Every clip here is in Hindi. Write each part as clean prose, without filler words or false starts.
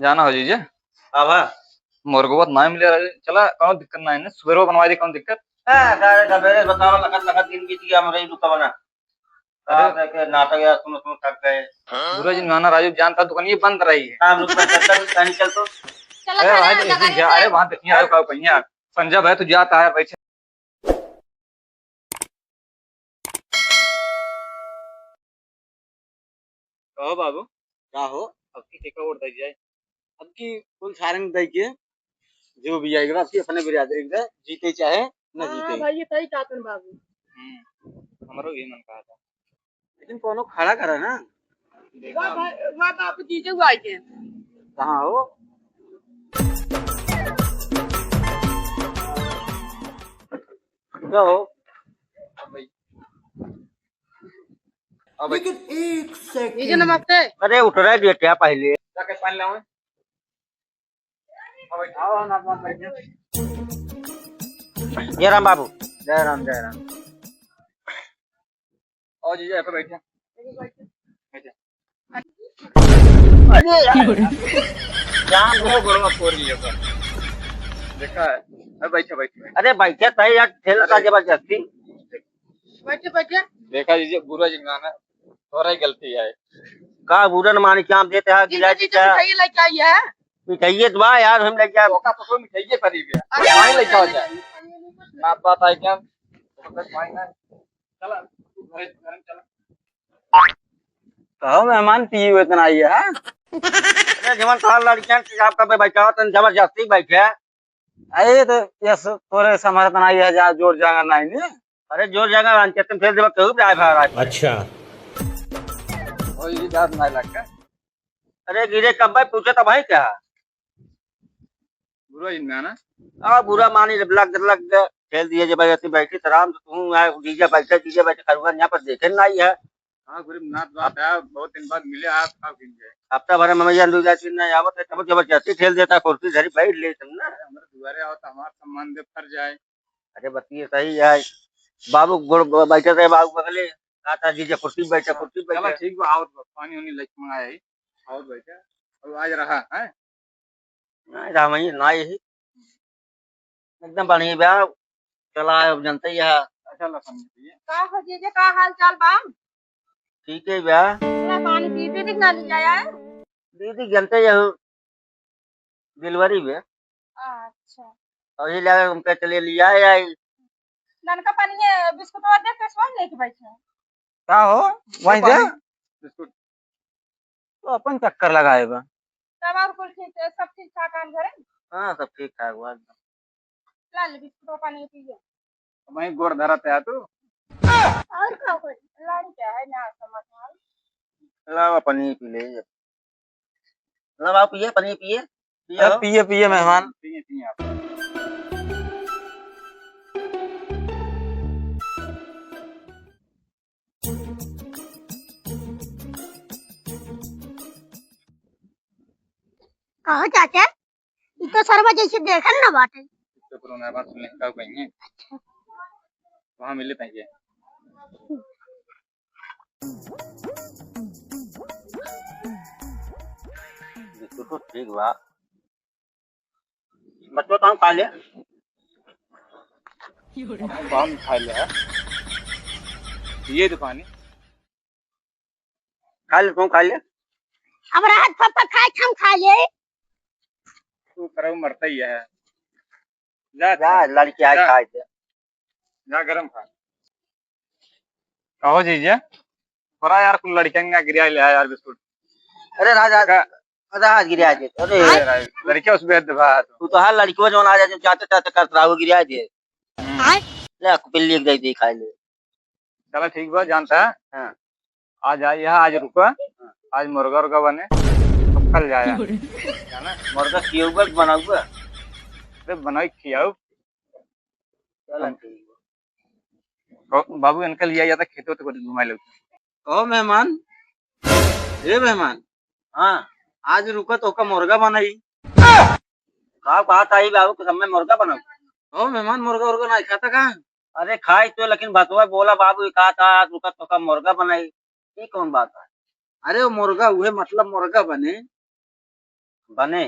जाना हो जीजे। आभा मोर को बहुत ना मिले रहे चला कौन दिक्कत ना है सुबह बनवा दे कौन दिक्कत। गारे गबेरे बताओ लगत लगत दिन बीत गया हमरे दुका बना अरे के नाटक या सुन सुन थक गए। बुरा जी माना राजू जानता दुकान ये बंद रही है। काम रुक पर चल कहीं चल तो अरे भाई तो इस दिन जा अरे वहां देखिए आयो का पहिया पंजाब है तू जाता है बैठे। कहो बाबू क्या हो अब की टिकट उड़ दे जाए। अब की फुल सारंग दई के जो भी आएगा आपकी अपने बिरादरी दे जीते चाहे न जीते। भाई ये सही चाहते बाबू। हमारो ये मन कहा था लेकिन कोनो खड़ा करा ना वाह बापू जीजे हुआ के कहाँ हो क्या हो अब लेकिन एक जीजे नमस्ते। अरे उठ रहा है क्या पहले जाके पानी लाओ। आओ ना अपना बैठे। जय राम बाबू जय राम जय राम। और जीजे यहाँ पे बैठे बैठे। अरे जान बहुत बड़ा फोर लिया था देखा है। अरे बैठे बैठे अरे बैठे सही यार खेलता जबरदस्ती बैठे बैठे देखा जीजे बुरा जी गाना थोड़ा ही गलती है। का बुरन मानी क्या देते हैं गिला जीजे देता है मिठाई लेके आई है। मिठाइए तो बा यार हम लेके मौका पकड़ो मिठाइए करीब है पानी लेके आ जाए ना बात है क्या पानी ना चला घर घर चला। कहो मेहमान पिए हुए इतना आई है अरे जवन साल लड़कियां आपका पे बैठा तन जबरदस्ती बैठे अरे तो यस थोड़े समार तना आई है जा जोर जागा नहीं ने अरे जोर जागा अंचे तुम फिर जब कहू जाए भाई अच्छा और ये याद नहीं लगता अरे गिरे कब भाई पूछे तो भाई क्या बुरा जी ना आ बुरा मानी जब लग खेल दिए जबरदस्ती बैठी तराम तू डीजे बैठे करूंगा यहाँ पर देखे ना आई है हाँ गरीब नाथ बात है बहुत दिन बाद मिले आप खाओ पीन गए हफ्ता भर में मैया लू जाती ना आवत है तब जबरदस्ती खेल देता कुर्सी धरी बैठ ले तुम ना हमारे दुआरे आओ तो हमारा सम्मान दे फर जाए। अरे बतिए सही है बाबू बैठे थे बाबू बगले आता जीजे कुर्सी बैठे चलो ठीक बा आओ पानी उनी लेके मंगाए ही आओ बैठे और आज रहा है नहीं राम ना यही एकदम बढ़िया ब्याह चला है जनते ही है अच्छा लसन दीजिए का हो जीजे का हाल चाल बा। ठीक है ब्याह पूरा पानी पीते दिख ना ले आया है। दीदी जनते ही हो डिलीवरी में अच्छा और ये लगा उनका चले लिया या ननका पानी है बिस्कुट और दे के स्वाद लेके बैठे क्या हो वहीं से बिस्कुट तो अपन चक्कर लगाएगा सब और कुछ ठीक है सब ठीक ठाक काम करे हाँ सब ठीक ठाक हुआ ला ले बिस्कुट और पानी पीजिए वहीं गोर धरा पे तू और क्या कोई लाड़ी क्या है ना समझ में लावा पनीर पी ले लावा पिए पनीर पिए पिए पिए मेहमान पिए पिए आप कहो चाचा ये तो सरवा जैसे देखन ना बाटे तो पुराना बात सुनने का कहीं वहां मिले पाएंगे बिल्कुल ठीक बा बच्चों तो हम खा ले हम खा लिया ये दुकानी खा ले तुम खा ले अब रात पापा खाए हम खा ले तू करो मरता ही है जा जा लड़की आज खाए थे जा गरम खा कहो जीजे बड़ा यार कुल लड़कियां गिरा ले यार बिस्कुट अरे राजा राज गिरा दे अरे लड़कियां उस बेद दबा तू तो हर लड़की जो आ जाए चाहते चाहते कर रहा हो गिरा दे ले पिल्ली एक दे खा ले चलो ठीक बा जानता है हाँ आज आइए आज रुको आज मुर्गा उर्गा बने तो कल जाया ना मुर्गा कियोगा बनाऊंगा अरे बनाई खियाओ चल ठीक बाबू इनका लिया जाता खेतों तक घुमा लो ओ मेहमान ए मेहमान हाँ आज रुको तो का मुर्गा बनाई का बात आई बाबू के समय मुर्गा बनाओ ओ मेहमान मुर्गा उर्गा नहीं खाता कहाँ अरे खाई तो लेकिन बतवा बोला बाबू कहा था आज रुका तो का मुर्गा बनाई ये कौन बात है अरे वो मुर्गा हुए मतलब मुर्गा बने बने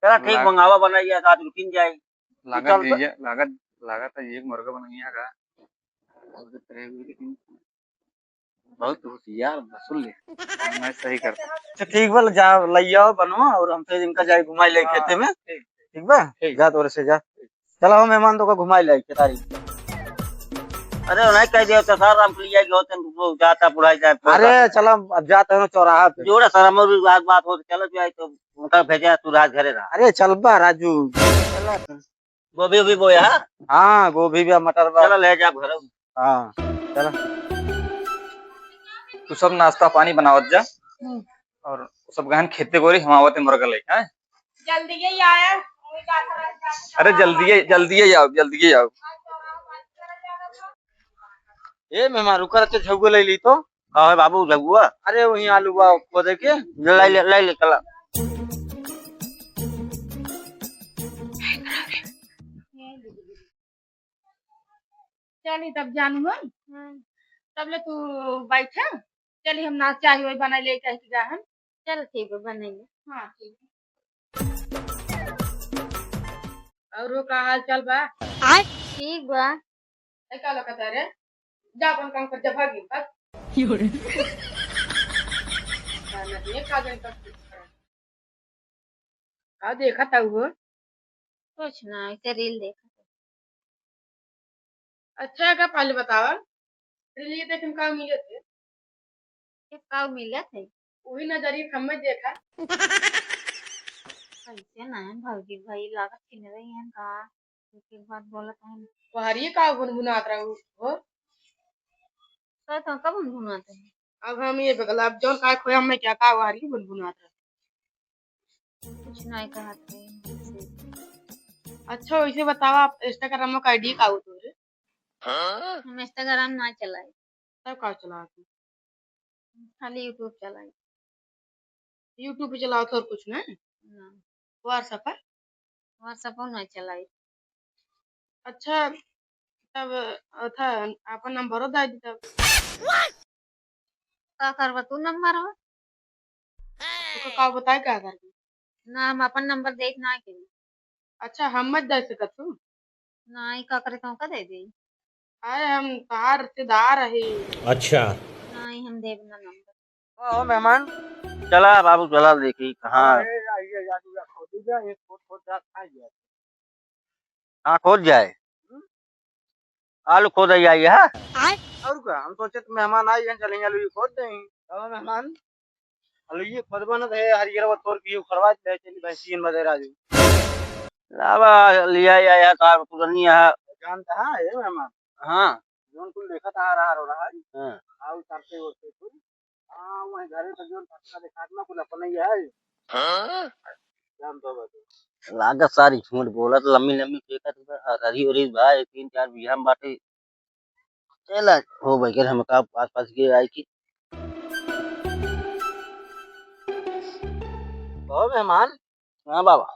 चला ठीक लाग- मंगावा बनाइए आज रुकिन जाए लागत चल तो- दीजिए, लागत लागत है एक मुर्गा बन गया का। बहुत होशियार सुन ले। मैं सही करता। अच्छा ठीक बा जा लइया बनवा और हम फिर इनका जाए घुमाई ले खेते में ठीक। ठीक बा ठीक। जा तोरे से जा चला हो मेहमान तो का घुमाई ले के तारी अरे नहीं कह दिया तो सर हम लिया गयो तो जाता बुढ़ाई जाए अरे चलो अब जाते हैं चौराहा पे। जोड़ा सारा मोर बात हो चलो जाए तो उनका भेजा तू रात घरे रहा अरे चल बा राजू चला गोभी भी बोया हाँ गोभी भी मटर बा चलो ले जा घर हाँ चला तू सब नाश्ता पानी बनावत जा और सब गहन खेते गोरी हम आवते मुर्गा ले हैं। जल्दी ही आया अरे जल्दी आओ जल्दी आओ। ए मेहमान रुकर के झगो ले ली तो हां बाबू झगुआ अरे वही आलू बा को देखे ले ले चला चली तब जानू हम तब ले तू बैठा चली हम नाश्ता ही वही बना ले कह के हम। चल ठीक है बनाएंगे। हाँ ठीक है। और वो का हाल चाल बा? ठीक बा। ऐ का लगता रे जा अपन काम कर जा भागी बस ये खा जाए तब का देखा था वो कुछ ना ऐसे रील देखा। अच्छा का पहले बतावा रील ये देख का मिले थे का मिले थे वही नजरिए समझ देखा कैसे ना है भौजी भाई लागत किने रही हैं का एक बात बोलत है वहारी का गुनगुनात रहू हो तो कब गुनगुनाते हैं। अब हम ये बगल अब जोन का खोया हमने क्या कहा वहारी गुनगुनात रहे कुछ नहीं कहा थे। अच्छा वैसे बताओ आप इंस्टाग्राम में आईडी का हो तो रे? हम इंस्टाग्राम ना चलाए तब का चलाते खाली यूट्यूब चलाए। यूट्यूब पे चलाओ तो और कुछ ना व्हाट्सएप ना चलाए। अच्छा तब था अपन नंबर दे दी तब का करबा तू नंबर हो तो का बताए क्या करबी ना हम अपन नंबर देख ना के। अच्छा हम मत दे सकत तू नहीं का करे तो का दे दे आए हम तार रिश्तेदार है। अच्छा नहीं हम देव ना नंबर ओ मेहमान चला बाबू चला देखी कहां आइए राजू का खोद जा एक खोद जा खा गया हां खोद जाए आलू खोद आई है और का हम सोचे तो मेहमान आई हैं चलेंगे आलू खोद दें चलो मेहमान आलू ये खोद बना है हरियर वो तोड़ के खरवा दे चली भैंसीन बदे राजू लावा लिया आया कार पुरानी है जानता है ये मेहमान हां जोन कुल देखा था आ रहा है हां आओ करते हो कुल हां वही घरे तो जोन फटका दिखाना कुल अपन ही है हां जान तो बता लागत सारी झूठ बोलत लम्बी लम्बी फेंकत हरी हरी भाई 3-4 बीघा में बाटे चला हो भाई के हम का आस पास के आई की ओ मेहमान हां बाबा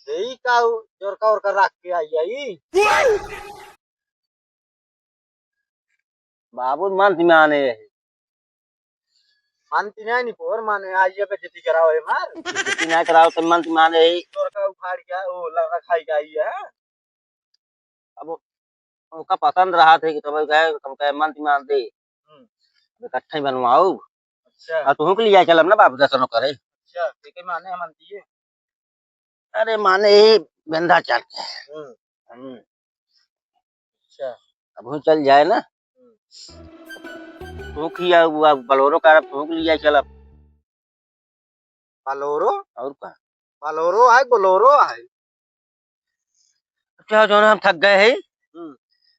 यही का जोरका और कर रख के आई आई बाबू मन में आने मानती नहीं पोर माने आइए पे खेती कराओ है मार खेती ना कराओ तो मन में आने जोरका उखाड़ के वो लगा खाई के आई है अब उनका पसंद रहा थे कि तुम कहे मन में आन दे इकट्ठा ही बनवाओ अच्छा और तुम के लिए चलम ना बाबू दर्शन करे अच्छा ठीक है माने हम मानती है अरे माने ही बंधा चल के अच्छा अब वो चल जाए ना तू किया हुआ बलोरो का तू लिया चल बलोरो और का बलोरो है बोलोरो है अच्छा जो हम थक गए हैं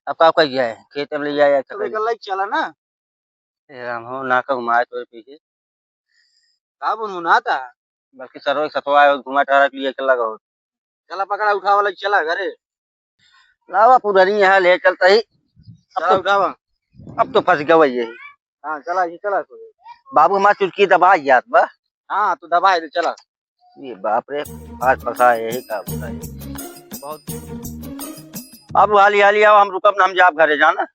अब का कर जाए खेत में ले जाए तो गल्ला चला ना राम हो ना का घुमाए तो पीछे का बुनमुनाता बल्कि सरो सतवा घुमा टहरा के लिए चला गो चला पकड़ा उठा वाला चला घरे लावा पुरानी यहाँ ले चलता ही चला उठावा अब तो फंस गया वही यही हाँ चला ये चला तो बाबू हमारा चुटकी दबा याद बा हाँ तू दबा दे चला ये बाप रे आज फंसा यही का बहुत अब हाली हाली आओ हम रुकब ना हम जाब घरे जाना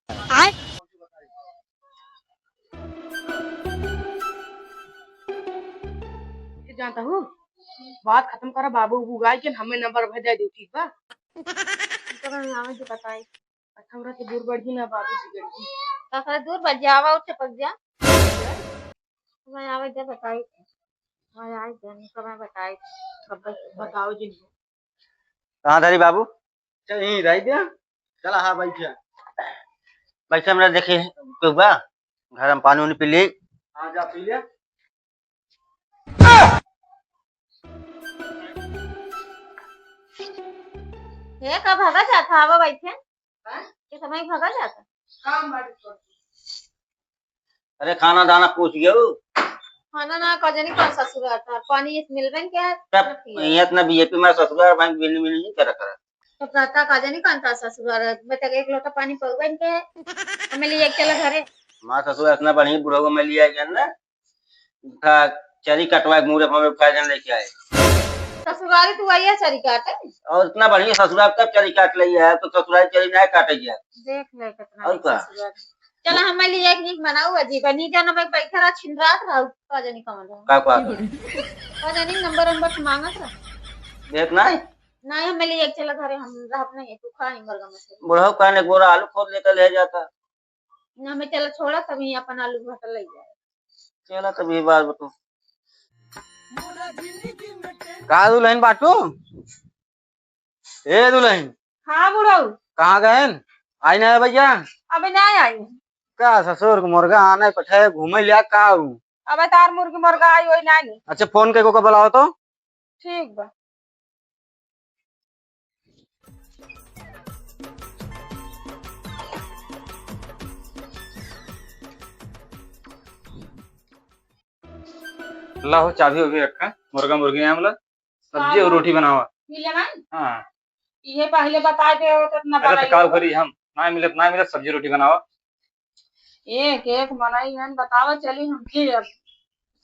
जानता हूँ बात खत्म करा बाबू उगाई के हमें नंबर भेजा दे ठीक बा तो हमें जो बताई हमरा के दूर बढ़ी ना बाबू बिगड़ गई का दूर बढ़ जावा उठ पक जा मैं आवे जब बताई मैं आई जाने को मैं बताई सब बताओ जिनको कहाँ धरी बाबू? चल यहीं रह दिया। चला हाँ बैठिया। बैठे हमरा देखे क्यों बा घर में पानी उनी पी ली। हाँ जा पी लिया। ये कब भगा जाता है वो बैठे ये समय भगा जाता काम बात अरे खाना दाना पूछ गयो खाना ना कजनी कौन ससुर आता पानी इस मिलबन क्या तब ये ना बीजेपी में ससुराल बैंक बिल मिल नहीं करा करा तो प्राता कजनी कौन था ससुर बता एक लोटा पानी पगवन के हमें लिए चला घरे मां ससुर इतना बढ़िया बुढ़ो में लिया गया ना था चरी कटवा के मुंह में फायदन लेके आए ससुराली तू आई है चरी काटे और इतना बढ़िया ससुराल कब चरी काट ली है तो ससुराल चरी नहीं काटे गया देख ले कितना और क्या चला हमें लिए एक नीक बनाऊ अजी बनी जाना भाई बैठा रहा छिन रात रहा कजनी कमल का कजनी नंबर मांगत रहा देख नहीं नहीं हमें लिए चला घरे हम रहत नहीं तू खा नहीं मरगा मछली बुढ़ो कहने गोरा आलू खोद लेकर ले जाता हमें चला छोड़ा तभी अपन आलू भटल ले जाए चला तभी बात बतो कहा दुल्हन बाटू? ए दुल्हन हाँ बुढ़ऊ कहाँ गए? आई ना भैया? अबे नहीं आई का ससुर को मुर्गा आने पठे घूमे लिया का हूँ? अबे तार मुर्गी मुर्गा आई वही नहीं अच्छा फोन के को बुलाओ तो ठीक बा लाओ चाबी भी रखा मुर्गा मुर्गी आमला सब्जी और रोटी बनावा मिले नहीं हाँ ये पहले बता दे तो इतना अरे तो बनाई काल करी हम ना मिलत सब्जी रोटी बनावा एक एक बनाई है बतावा चली हम की अब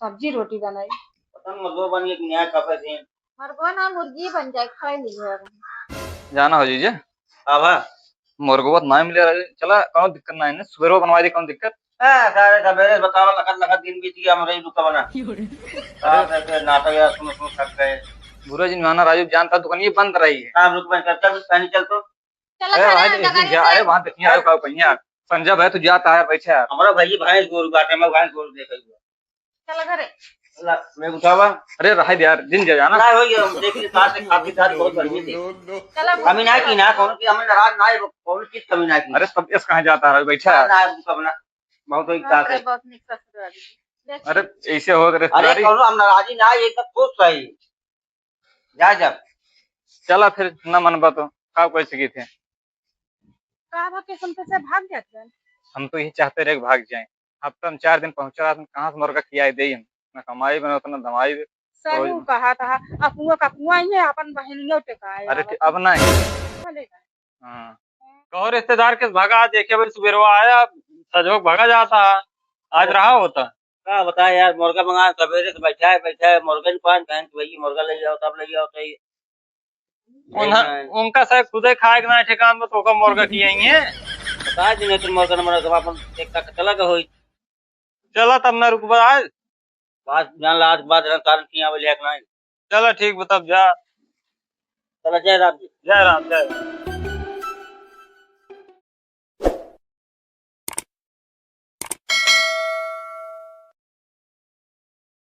सब्जी रोटी बनाई पता मगो बनी एक नया कपड़े थे मरगो ना मुर्गी बन जाए खाए लीजिए जाना हो जीजे आभा मुर्गो ना मिले चला कौन दिक्कत ना है सुबह बनवा दी कौन दिक्कत सारे सवेरे बतावा लखत लखत दिन बीत गया हमरे रुका बना ऐसे नाटक या सुन सुन थक गए बुरा जी माना राजू जानता दुकान ये बंद रही है काम रुक बंद करता पानी चल तो चला अरे भाई खड़ा देखिए जा अरे वहां देखिए आयो का पहिया संजय भाई तू जाता है बैठा है हमारा भाई भैंस गोरु बाटे में भैंस गोरु देख चला घरे मैं उठावा अरे रहा यार दिन जा जाना ना हो गया देखिए साथ से खाती साथ बहुत बढ़िया थी चला कमी ना की ना कौन की हमें नाराज ना है कौन चीज कमी ना की अरे सब इस कहाँ जाता है बैठा है ना रुका बना बहुत ही का अरे बहुत निक ससुर देख अरे ऐसे हो अरे रिश्तेदारी कौन हम नाराजी ना ये सब खुश सही जा जब चला फिर न मनबा तो का कोई सकी थे का के सुनते से भाग जाते हैं हम तो यही चाहते रहे कि भाग जाएं हफ्ता में 4 दिन पहुंचा कहाँ से मुर्गा खियाई दे हम ना कमाई बना उतना दवाई दे सरू कहा था अपुआ का कुआं ही है अपन बहनियों टेकाए अरे अब नहीं हाँ कहो रिश्तेदार के भागा देखे भाई सुबह आया सजोग भागा जाता आज रहा होता का बता यार मुर्गा मंगा सवेरे से बैठा है मुर्गा दुकान कहें कि भाई मुर्गा ले जाओ तब ले जाओ सही उनका शायद खुद ही खाए ना ठिकान में तो मुर्गा खियाएंगे बता दी नहीं तो मुर्गा न मरा अपन एक तक चला का होई चला तब ना रुक आज बात जान ला आज बात कारण किया बोले ना चला ठीक बता जा चला जय राम जय राम जय राम।